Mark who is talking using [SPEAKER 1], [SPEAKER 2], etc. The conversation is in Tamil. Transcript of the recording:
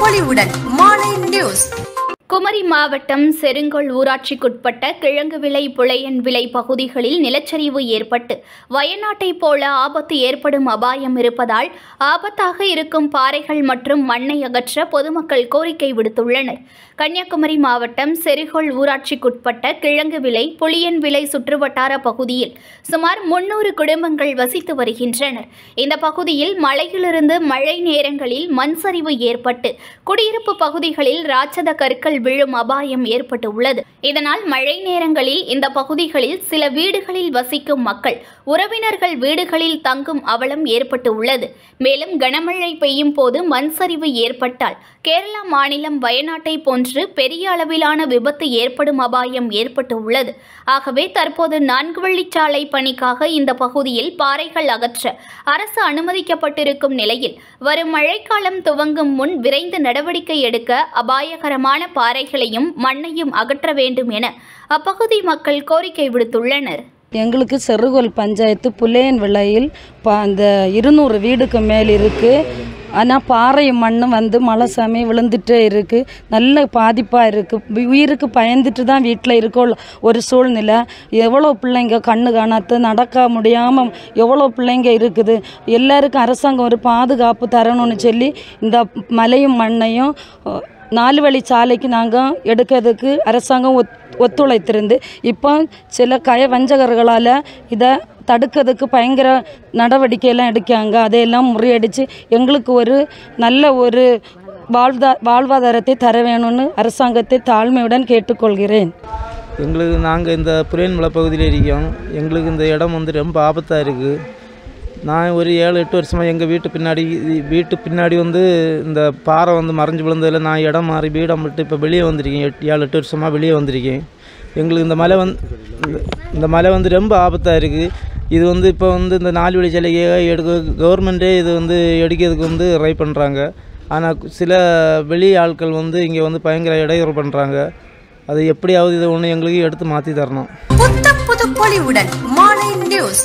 [SPEAKER 1] பொலிவுடன் மாலை நியூஸ்.
[SPEAKER 2] குமரி மாவட்டம் செருங்கோல் ஊராட்சிக்குட்பட்ட கிழங்கு விளை புளையன் விளை பகுதிகளில் நிலச்சரிவு ஏற்பட்டு வயநாட்டைப் போல ஆபத்து ஏற்படும் அபாயம் இருப்பதால் ஆபத்தாக இருக்கும் பாறைகள் மற்றும் மண்ணை அகற்ற பொதுமக்கள் கோரிக்கை விடுத்துள்ளனர். கன்னியாகுமரி மாவட்டம் செருங்கோல் ஊராட்சிக்குட்பட்ட கிழங்கு விளை புளியன் விளை சுற்றுவட்டார பகுதியில் சுமார் 300 குடும்பங்கள் வசித்து வருகின்றனர். இந்த பகுதியில் மலையிலிருந்து மழை நேரங்களில் மண் சரிவு ஏற்பட்டு குடியிருப்பு பகுதிகளில் ராட்சத கற்கள் விழும் அபாயம் ஏற்பட்டுள்ளது. இதனால் மழை நேரங்களில் இந்த பகுதிகளில் சில வீடுகளில் வசிக்கும் மக்கள் உறவினர்கள் வீடுகளில் தங்கும் அவலம் ஏற்பட்டுள்ளது. மேலும் கனமழை பெய்யும் போது மண் சரிவு ஏற்பட்டால் கேரளா மாநிலம் வயநாட்டை போன்று பெரிய அளவிலான விபத்து ஏற்படும் அபாயம் ஏற்பட்டுள்ளது. ஆகவே தற்போது 4 வழிச்சாலை பணிக்காக இந்த பகுதியில் பாறைகள் அகற்ற அரசு அனுமதிக்கப்பட்டிருக்கும் நிலையில் வரும் மழைக்காலம் துவங்கும் முன் விரைந்து நடவடிக்கை எடுக்க அபாயகரமான பாறைகளையும் மண்ணையும் அகற்ற வேண்டும் என அப்பகுதி மக்கள் கோரிக்கை விடுத்துள்ளனர்.
[SPEAKER 3] எங்களுக்கு செருகோல் பஞ்சாயத்து புலேன் விளையில் அந்த 200 வீடுக்கு மேல் இருக்குது. ஆனால் பாறை மண் மழை சமயம் விழுந்துட்டே இருக்குது. நல்ல பாதிப்பாக இருக்குது. உயிருக்கு பயந்துட்டு தான் வீட்டில் இருக்க ஒரு சூழ்நிலை. எவ்வளோ பிள்ளைங்க கண்ணு காணாத்து நடக்க முடியாமல் எவ்வளோ பிள்ளைங்க இருக்குது. எல்லாருக்கும் அரசாங்கம் ஒரு பாதுகாப்பு தரணும்னு சொல்லி இந்த மலையும் மண்ணையும் 4 வழிச்சாலைக்கு நாங்கள் எடுக்கிறதுக்கு அரசாங்கம் ஒத்துழைத்திருந்து இப்போ சில வஞ்சகர்களால் இதை தடுக்கிறதுக்கு பயங்கர நடவடிக்கையெல்லாம் எடுக்காங்க. அதையெல்லாம் முறியடித்து எங்களுக்கு ஒரு நல்ல ஒரு வாழ்வாதாரத்தை தர வேணும்னு அரசாங்கத்தை தாழ்மையுடன் கேட்டுக்கொள்கிறேன்.
[SPEAKER 4] எங்களுக்கு நாங்கள் இந்த புலியன் மலை பகுதியில் இருக்கோம். எங்களுக்கு இந்த இடம் ரொம்ப ஆபத்தாக இருக்குது. நான் ஒரு 7-8 வருஷமாக எங்கள் வீட்டு பின்னாடி இந்த பாறை மறைஞ்சு விழுந்ததில் நான் இடம் மாறி வீடம் விட்டு இப்போ வெளியே வந்திருக்கேன். 7-8 வருஷமாக வெளியே வந்திருக்கேன். எங்களுக்கு இந்த மலை ரொம்ப ஆபத்தாக இருக்குது. இது இப்போ இந்த 4 வழிச்சாலையை கவர்மெண்ட்டே இது எடுக்கிறதுக்கு ட்ரை பண்ணுறாங்க. ஆனால் சில வெளி ஆட்கள் இங்கே பயங்கர இடையூறு பண்ணுறாங்க. அது எப்படியாவது இதை எங்களுக்கு எடுத்து மாற்றி தரணும்.
[SPEAKER 1] புது பொலிவுடன் மாலை நியூஸ்.